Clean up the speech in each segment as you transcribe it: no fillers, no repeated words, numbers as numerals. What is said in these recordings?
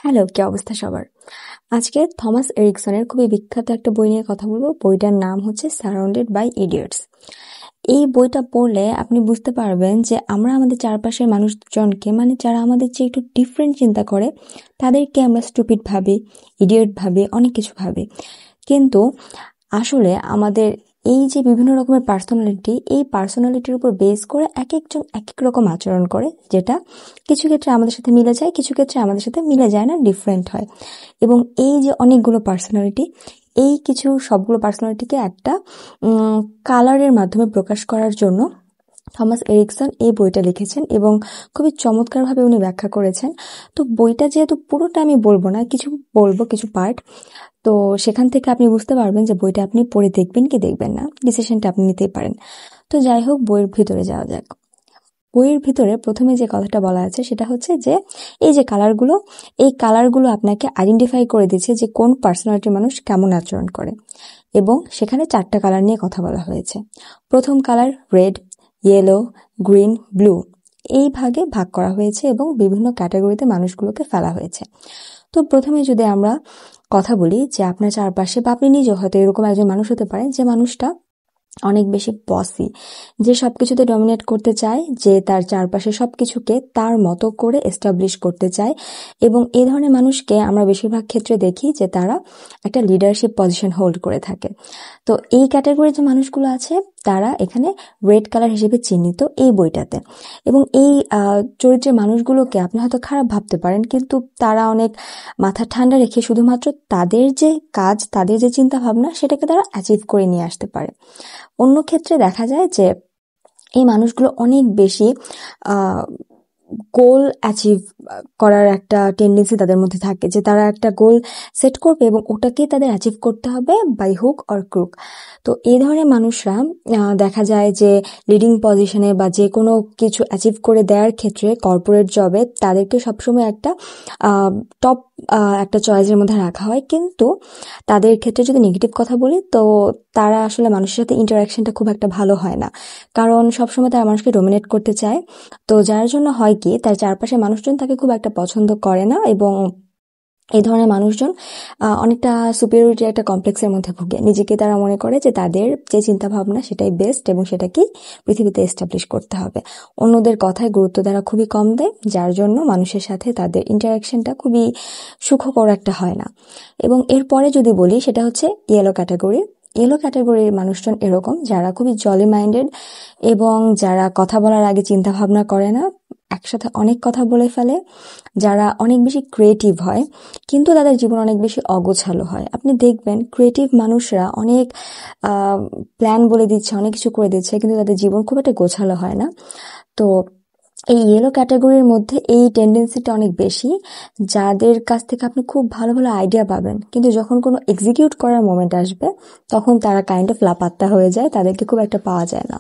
Hello, কি অবস্থা সবার? আজকে থমাস এরিকসনের খুবই বিখ্যাত একটা বই নিয়ে কথা বলবো। বইটার নাম হচ্ছে সারাউন্ডেড বাই ইডিয়টস। এই বইটা পড়লে আপনি বুঝতে পারবেন যে আমরা আমাদের চারপাশের মানুষজনকে, মানে যারা আমাদের চেয়ে একটু ডিফারেন্ট চিন্তা করে, তাদেরকে আমরা স্টুপিড ভাবি, ইডিয়ট ভাবি, অনেক কিছু ভাবি। কিন্তু আসলে আমাদের এই যে বিভিন্ন রকমের পার্সোনালিটি, এই পার্সোনালিটির উপর বেস করে এক একজন এক এক রকম আচরণ করে, যেটা কিছু ক্ষেত্রে আমাদের সাথে মিলে যায়, কিছু ক্ষেত্রে আমাদের সাথে মিলে যায় না, ডিফারেন্ট হয়। এবং এই যে অনেকগুলো পার্সোনালিটি, এই কিছু সবগুলো পার্সোনালিটিকে একটা কালারের মাধ্যমে প্রকাশ করার জন্য থমাস এরিকসন এই বইটা লিখেছেন এবং খুবই চমৎকারভাবে উনি ব্যাখ্যা করেছেন। তো বইটা যেহেতু পুরোটা আমি বলবো না, কিছু বলবো, কিছু পার্ট। তো সেখান থেকে আপনি বুঝতে পারবেন যে বইটা আপনি পড়ে দেখবেন কি দেখবেন না, ডিসিশনটা আপনি নিতেই পারেন। তো যাই হোক, বইয়ের ভিতরে যাওয়া যাক। বইয়ের ভিতরে প্রথমে যে কথাটা বলা আছে সেটা হচ্ছে যে এই যে কালারগুলো, এই কালারগুলো আপনাকে আইডেন্টিফাই করে দিচ্ছে যে কোন পার্সোনালিটির মানুষ কেমন আচরণ করে। এবং সেখানে 4টা কালার নিয়ে কথা বলা হয়েছে। প্রথম colour red, yellow, green, blue, এই ভাগে ভাগ করা হয়েছে এবং বিভিন্ন ক্যাটাগরিতে মানুষগুলোকে ফেলা হয়েছে। তো প্রথমে যদি আমরা কথা বলি যে আপনার চারপাশে বা আপনি নিজেও হয়তো এরকম একজন মানুষ হতে পারেন যে মানুষটা অনেক বেশি বসি, যে সবকিছুতে ডমিনেট করতে চায়, যে তার চারপাশে সবকিছুকে তার মতো করে এস্টাবলিশ করতে চায়। এবং এই ধরনের মানুষকে আমরা বেশিরভাগ ক্ষেত্রে দেখি যে তারা একটা লিডারশিপ পজিশন হোল্ড করে থাকে। তো এই ক্যাটাগরির যে মানুষগুলো আছে তারা এখানে রেড কালার হিসেবে চিহ্নিত এই বইটাতে। এবং এই চরিত্রের মানুষগুলোকে আপনি হয়তো খারাপ ভাবতে পারেন, কিন্তু তারা অনেক মাথা ঠান্ডা রেখে শুধুমাত্র তাদের যে কাজ, তাদের যে চিন্তা ভাবনা, সেটাকে তারা অ্যাচিভ করে নিয়ে আসতে পারে। অন্য ক্ষেত্রে দেখা যায় যে এই মানুষগুলো অনেক বেশি গোল অ্যাচিভ করার একটা টেন্ডেন্সি তাদের মধ্যে থাকে, যে তারা একটা গোল সেট করবে এবং ওটাকে তাদের অ্যাচিভ করতে হবে বাই হুক অর ক্রুক। তো এই ধরনের মানুষরা দেখা যায় যে লিডিং পজিশনে বা যে কোনো কিছু অ্যাচিভ করে দেওয়ার ক্ষেত্রে কর্পোরেট জবে তাদেরকে সবসময় একটা টপ একটা চয়েসের মধ্যে রাখা হয়। কিন্তু তাদের ক্ষেত্রে যদি নেগেটিভ কথা বলি, তো তারা আসলে মানুষের সাথে ইন্টারাকশনটা খুব একটা ভালো হয় না, কারণ সবসময় তারা মানুষকে ডোমিনেট করতে চায়। তো যার জন্য হয় কি, তার চারপাশে মানুষজন তাকে খুব একটা পছন্দ করে না এবং এই ধরনের মানুষজন অনেকটা সুপিরিয়রিটি একটা কমপ্লেক্সের মধ্যে ভুগে। নিজেকে তারা মনে করে যে তাদের যে চিন্তা ভাবনা সেটাই বেস্ট এবং সেটাকেই পৃথিবীতে এস্টাবলিশ করতে হবে। অন্যদের কথায় গুরুত্ব তারা খুবই কম দেয়, যার জন্য মানুষের সাথে তাদের ইন্টারাকশনটা খুবই সুখকর একটা হয় না। এবং এরপরে যদি বলি, সেটা হচ্ছে ইয়েলো ক্যাটাগরি। ইয়েলো ক্যাটাগরির মানুষজন এরকম যারা খুবই জলি মাইন্ডেড এবং যারা কথা বলার আগে চিন্তা ভাবনা করে না, একসাথে অনেক কথা বলে ফেলে, যারা অনেক বেশি ক্রিয়েটিভ হয় কিন্তু তাদের জীবন অনেক বেশি অগোছালো হয়। আপনি দেখবেন ক্রিয়েটিভ মানুষরা অনেক প্ল্যান বলে দিচ্ছে, অনেক কিছু করে দিচ্ছে, কিন্তু তাদের জীবন খুব একটা গোছালো হয় না। তো এই ইয়েলো ক্যাটাগরির মধ্যে এই টেন্ডেন্সিটা অনেক বেশি, যাদের কাছ থেকে আপনি খুব ভালো ভালো আইডিয়া পাবেন, কিন্তু যখন কোনো এক্সিকিউট করার মোমেন্ট আসবে তখন তারা কাইন্ড অফ লাপাত্তা হয়ে যায়, তাদেরকে খুব একটা পাওয়া যায় না।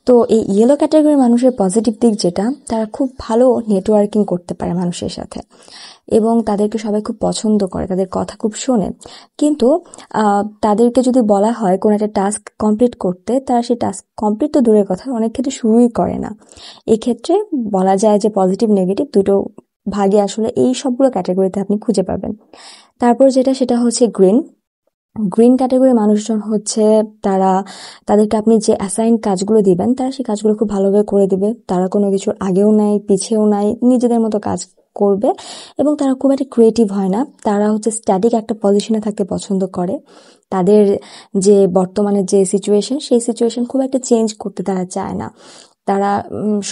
তো এই ইয়েলো ক্যাটাগরির মানুষের পজিটিভ দিক যেটা, তারা খুব ভালো নেটওয়ার্কিং করতে পারে মানুষের সাথে এবং তাদেরকে সবাই খুব পছন্দ করে, তাদের কথা খুব শোনে। কিন্তু তাদেরকে যদি বলা হয় কোনো একটা টাস্ক কমপ্লিট করতে, তারা সেই টাস্ক কমপ্লিট তো দূরের কথা, অনেক ক্ষেত্রে শুরুই করে না। এক্ষেত্রে বলা যায় যে পজিটিভ নেগেটিভ দুটো ভাগে আসলে এই সবগুলো ক্যাটাগরিতে আপনি খুঁজে পাবেন। তারপর যেটা, সেটা হচ্ছে গ্রিন। গ্রিন ক্যাটাগরির মানুষজন হচ্ছে তারা, তাদেরকে আপনি যে অ্যাসাইন কাজগুলো দিবেন তারা সেই কাজগুলো খুব ভালোভাবে করে দিবে। তারা কোনো কিছুর আগেও নাই পিছেও নাই, নিজেদের মতো কাজ করবে এবং তারা খুব একটা ক্রিয়েটিভ হয় না। তারা হচ্ছে স্ট্যাটিক একটা পজিশনে থাকতে পছন্দ করে। তাদের যে বর্তমানে যে সিচুয়েশন, সেই সিচুয়েশন খুব একটা চেঞ্জ করতে তারা চায় না। তারা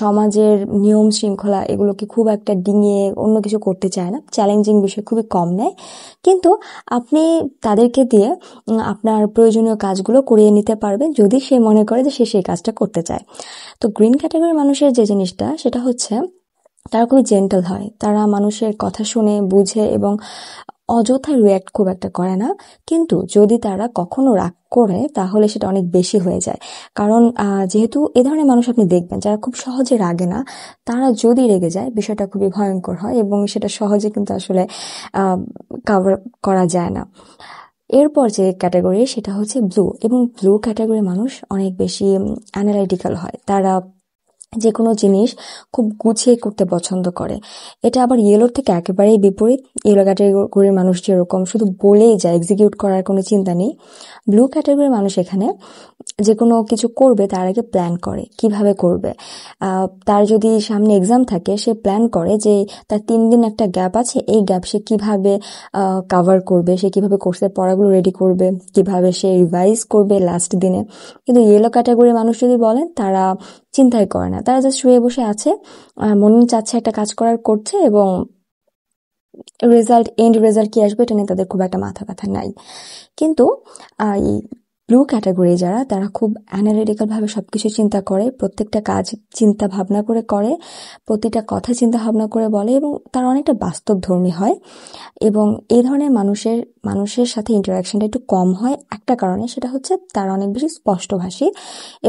সমাজের নিয়ম শৃঙ্খলা এগুলোকে খুব একটা ডিঙিয়ে অন্য কিছু করতে চায় না, চ্যালেঞ্জিং বিষয় খুবই কম নেয়। কিন্তু আপনি তাদেরকে দিয়ে আপনার প্রয়োজনীয় কাজগুলো করিয়ে নিতে পারবেন যদি সে মনে করে যে সে সেই কাজটা করতে চায়। তো গ্রিন ক্যাটাগরির মানুষের যে জিনিসটা, সেটা হচ্ছে তারা খুবই জেন্টল হয়, তারা মানুষের কথা শুনে বুঝে এবং অযথা রিয়্যাক্ট খুব একটা করে না। কিন্তু যদি তারা কখনো রাগ করে তাহলে সেটা অনেক বেশি হয়ে যায়, কারণ যেহেতু এ ধরনের মানুষ আপনি দেখবেন যারা খুব সহজে রাগে না, তারা যদি রেগে যায় বিষয়টা খুবই ভয়ঙ্কর হয় এবং সেটা সহজে কিন্তু আসলে কাভার করা যায় না। এরপর যে ক্যাটাগরি, সেটা হচ্ছে ব্লু। এবং ব্লু ক্যাটাগরির মানুষ অনেক বেশি অ্যানালাইটিক্যাল হয়, তারা যে কোনো জিনিস খুব গুছিয়ে করতে পছন্দ করে। এটা আবার ইয়েলোর থেকে একেবারেই বিপরীত। ইয়েলো ক্যাটাগরির মানুষ যেরকম শুধু বলেই যায়, এক্সিকিউট করার কোনো চিন্তা নেই, ব্লু ক্যাটাগরির মানুষ এখানে যে কোনো কিছু করবে তার আগে প্ল্যান করে কিভাবে করবে। তার যদি সামনে এক্সাম থাকে, সে প্ল্যান করে যে তার 3 দিন একটা গ্যাপ আছে, এই গ্যাপ সে কিভাবে কাভার করবে, সে কিভাবে কোর্সের পড়াগুলো রেডি করবে, কিভাবে সে রিভাইজ করবে লাস্ট দিনে। কিন্তু ইয়েলো ক্যাটাগরির মানুষ যদি বলেন, তারা চিন্তাই করে না, তারা জাস্ট শুয়ে বসে আছে, মন চাচ্ছে একটা কাজ করার, করছে, এবং এন্ড রেজাল্ট কি আসবে এটা নিয়ে তাদের খুব একটা মাথা ব্যথা নাই। কিন্তু এই ব্লু ক্যাটাগরি যারা, তারা খুব অ্যানালিটিক্যাল ভাবে সবকিছু চিন্তা করে, প্রত্যেকটা কাজ চিন্তা ভাবনা করে করে, প্রতিটা কথা চিন্তা ভাবনা করে বলে, এবং তারা অনেকটা বাস্তবধর্মী হয়। এবং এই ধরনের মানুষের সাথে ইন্টারাকশনটা একটু কম হয় একটা কারণে, সেটা হচ্ছে তারা অনেক বেশি স্পষ্টভাষী,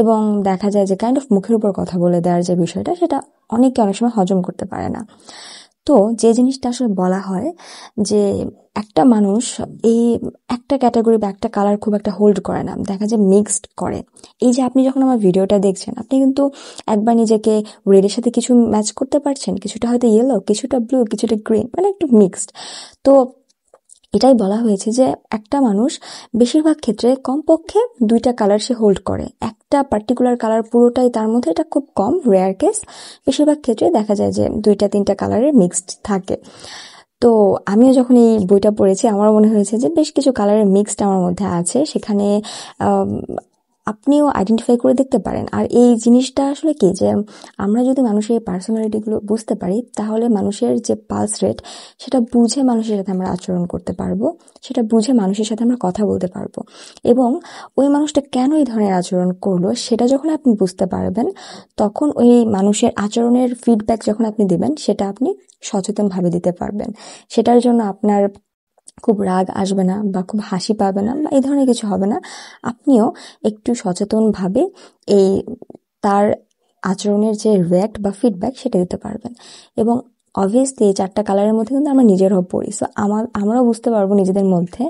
এবং দেখা যায় যে কাইন্ড অফ মুখের উপর কথা বলে দেওয়ার যে বিষয়টা, সেটা অনেকে অনেক সময় হজম করতে পারে না। তো যে জিনিসটা আসলে বলা হয় যে একটা মানুষ এই একটা ক্যাটাগরি বা একটা কালার খুব একটা হোল্ড করে না, দেখা যায় মিক্সড করে। এই যে আপনি যখন আমার ভিডিওটা দেখছেন, আপনি কিন্তু একবার নিজেকে রেডের সাথে কিছু ম্যাচ করতে পারছেন, কিছুটা হয়তো ইয়েলো, কিছুটা ব্লু, কিছুটা গ্রিন, মানে একটু মিক্সড। তো এটাই বলা হয়েছে যে একটা মানুষ বেশিরভাগ ক্ষেত্রে কমপক্ষে 2টা কালার সে হোল্ড করে, একটা পার্টিকুলার কালার পুরোটাই তার মধ্যে, এটা খুব কম, রেয়ার কেস। বেশিরভাগ ক্ষেত্রে দেখা যায় যে 2-3টা কালারের মিক্সড থাকে। তো আমিও যখন এই বইটা পড়েছি, আমার মনে হয়েছে যে বেশ কিছু কালারের মিক্সড আমার মধ্যে আছে, সেখানে আম, আপনিও আইডেন্টিফাই করে দেখতে পারেন। আর এই জিনিসটা আসলে কি, যে আমরা যদি মানুষের পার্সোনালিটিগুলো বুঝতে পারি, তাহলে মানুষের যে পালস রেট, সেটা বুঝে মানুষের সাথে আমরা আচরণ করতে পারবো, সেটা বুঝে মানুষের সাথে আমরা কথা বলতে পারবো। এবং ওই মানুষটা কেন এই ধরনের আচরণ করলো, সেটা যখন আপনি বুঝতে পারবেন, তখন ওই মানুষের আচরণের ফিডব্যাক যখন আপনি দিবেন, সেটা আপনি সচেতনভাবে দিতে পারবেন। সেটার জন্য আপনার খুব রাগ আসবে না, বা খুব হাসি পাবে না, বা এই ধরনের কিছু হবে না। আপনিও একটু সচেতনভাবে এই তার আচরণের যে রিয়াক্ট বা ফিডব্যাক, সেটা দিতে পারবেন। এবং অবভিয়াসলি এই 4টা কালারের মধ্যে কিন্তু আমরা নিজেরাও পড়ি, সো আমরাও বুঝতে পারবো নিজেদের মধ্যে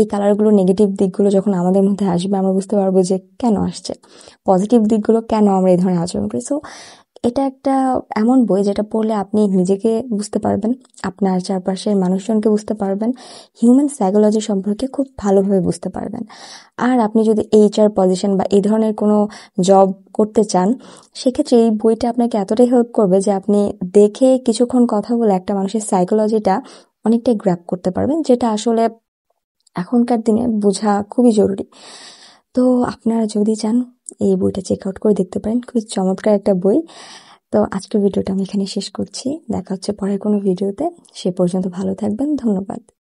এই কালারগুলো, নেগেটিভ দিকগুলো যখন আমাদের মধ্যে আসবে, আমরা বুঝতে পারবো যে কেন আসছে, পজিটিভ দিকগুলো কেন আমরা এই ধরনের আচরণ করি। সো এটা একটা এমন বই যেটা পড়লে আপনি নিজেকে বুঝতে পারবেন, আপনার চারপাশের মানুষজনকে বুঝতে পারবেন, হিউম্যান সাইকোলজি সম্পর্কে খুব ভালোভাবে বুঝতে পারবেন। আর আপনি যদি HR পজিশন বা এই ধরনের কোনো জব করতে চান, সেক্ষেত্রে এই বইটা আপনাকে এতটাই হেল্প করবে যে আপনি দেখে কিছুক্ষণ কথা বলে একটা মানুষের সাইকোলজিটা অনেকটাই গ্র্যাব করতে পারবেন, যেটা আসলে এখনকার দিনে বোঝা খুবই জরুরি। তো আপনারা যদি চান, এই বইটা চেক আউট করে দেখতে পারেন, খুবই চমৎকার একটা বই। তো আজকের ভিডিওটা আমি এখানে শেষ করছি, দেখা হচ্ছে পরের কোনো ভিডিওতে। সে পর্যন্ত ভালো থাকবেন, ধন্যবাদ।